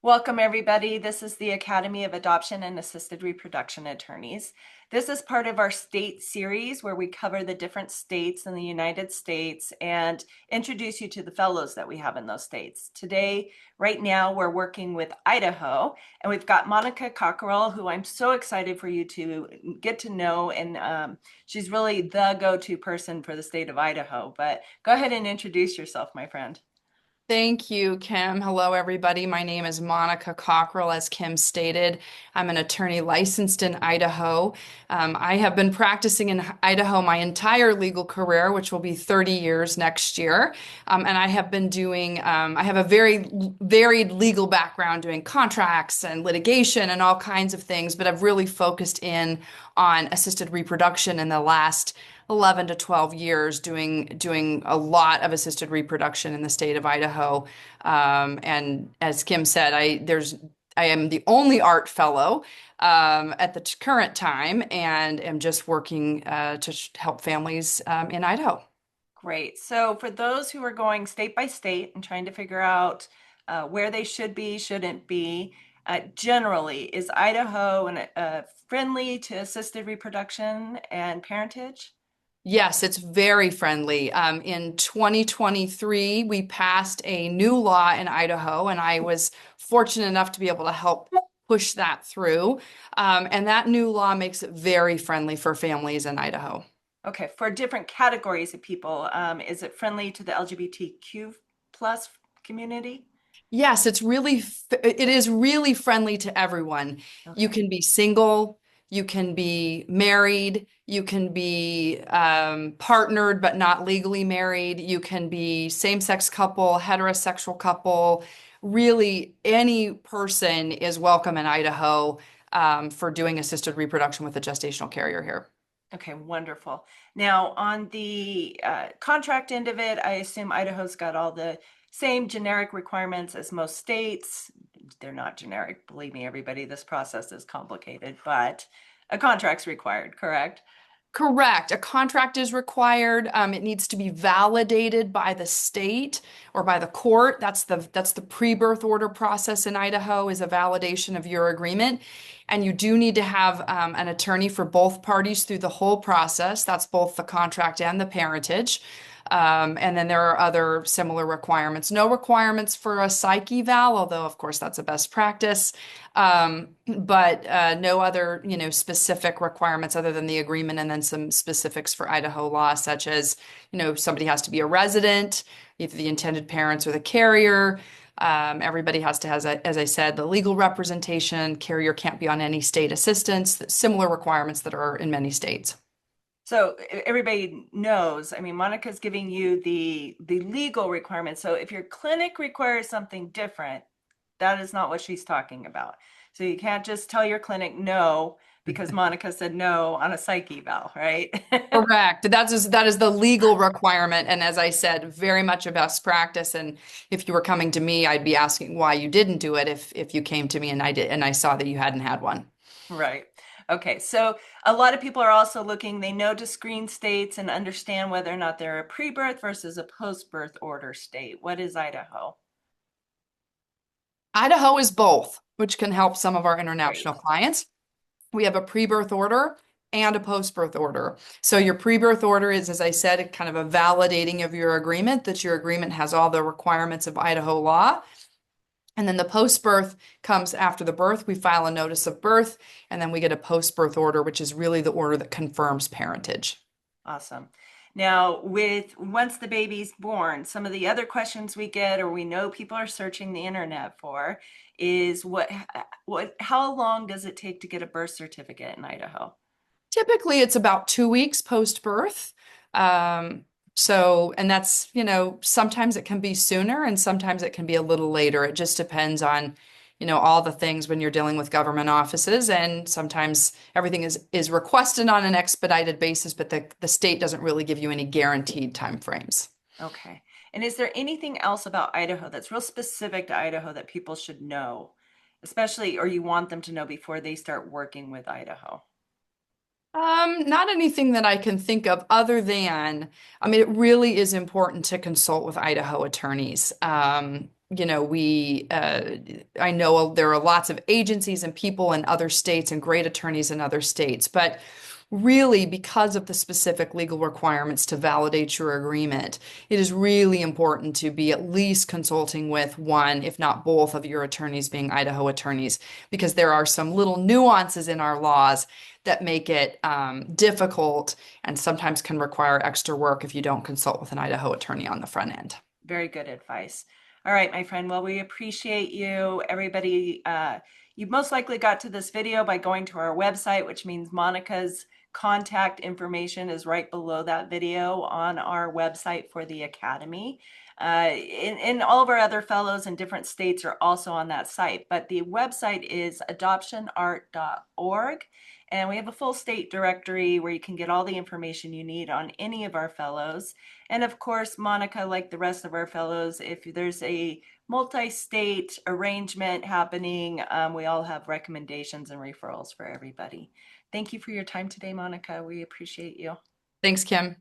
Welcome, everybody. This is the Academy of Adoption and Assisted Reproduction Attorneys. This is part of our state series where we cover the different states in the United States and introduce you to the fellows that we have in those states. Today, right now, we're working with Idaho, and we've got Monica Cockerell, who I'm so excited for you to get to know, and she's really the go-to person for the state of Idaho. But go ahead and introduce yourself, my friend. Thank you, Kim. Hello, everybody. My name is Monica Cockrell, as Kim stated. I'm an attorney licensed in Idaho. I have been practicing in Idaho my entire legal career, which will be 30 years next year. And I have been I have a very varied legal background doing contracts and litigation and all kinds of things, but I've really focused in on assisted reproduction in the last 11 to 12 years doing a lot of assisted reproduction in the state of Idaho. And as Kim said, I am the only art fellow at the current time and am just working to help families in Idaho. Great. So for those who are going state by state and trying to figure out where they should be, shouldn't be, generally, is Idaho friendly to assisted reproduction and parentage? Yes, it's very friendly. In 2023, we passed a new law in Idaho, and I was fortunate enough to be able to help push that through. And that new law makes it very friendly for families in Idaho. Okay, for different categories of people, is it friendly to the LGBTQ plus community? Yes, it is really friendly to everyone. You Okay. can be single, you can be married, you can be partnered but not legally married, you can be same-sex couple, heterosexual couple. Really, any person is welcome in Idaho for doing assisted reproduction with a gestational carrier here. Okay, wonderful. Now, on the contract end of it, I assume Idaho's got all the same generic requirements as most states. They're not generic, believe me, everybody. This process is complicated, but a contract's required, correct? Correct. A contract is required. It needs to be validated by the state or by the court. That's the pre-birth order process in Idaho is a validation of your agreement. And you do need to have an attorney for both parties through the whole process. That's both the contract and the parentage. And then there are other similar requirements. No requirements for a psych eval, although of course that's a best practice. But no other, specific requirements other than the agreement, and then some specifics for Idaho law, such as, somebody has to be a resident, either the intended parents or the carrier. Everybody has to have, as I said, the legal representation. Carrier can't be on any state assistance. Similar requirements that are in many states. So everybody knows, I mean, Monica's giving you the legal requirements. So if your clinic requires something different, that is not what she's talking about. So you can't just tell your clinic no because Monica said no on a psych eval, right? Correct. That is the legal requirement. And as I said, very much a best practice. And if you were coming to me, I'd be asking why you didn't do it if you came to me and I did and I saw that you hadn't had one. Right. Okay. So a lot of people are also looking, they know to screen states and understand whether or not they're a pre-birth versus a post-birth order state. What is Idaho? Idaho is both, which can help some of our international Great. clients. We have a pre-birth order and a post-birth order. So your pre-birth order is, as I said, kind of a validating of your agreement, that your agreement has all the requirements of Idaho law. And then the post-birth comes after the birth. We file a notice of birth, and then we get a post-birth order, which is really the order that confirms parentage. Awesome. Now, with once the baby's born, some of the other questions we get or we know people are searching the internet for is how long does it take to get a birth certificate in Idaho? Typically, it's about 2 weeks post-birth. And that's, sometimes it can be sooner and sometimes it can be a little later. It just depends on, all the things when you're dealing with government offices. And sometimes everything is requested on an expedited basis, but the state doesn't really give you any guaranteed time frames. Okay. And is there anything else about Idaho that's real specific to Idaho that people should know, especially, or you want them to know before they start working with Idaho? Not anything that I can think of other than, I mean, it really is important to consult with Idaho attorneys. you know, I know there are lots of agencies and people in other states and great attorneys in other states, but really, because of the specific legal requirements to validate your agreement, it is really important to be at least consulting with one, if not both, of your attorneys being Idaho attorneys, because there are some little nuances in our laws that make it difficult and sometimes can require extra work if you don't consult with an Idaho attorney on the front end. Very good advice. All right, my friend. Well, we appreciate you. Everybody, you most likely got to this video by going to our website, which means Monica's contact information is right below that video on our website for the Academy. And all of our other fellows in different states are also on that site, but the website is adoptionart.org. And we have a full state directory where you can get all the information you need on any of our fellows. And of course, Monica, like the rest of our fellows, if there's a multi-state arrangement happening, we all have recommendations and referrals for everybody. Thank you for your time today, Monica. We appreciate you. Thanks, Kim.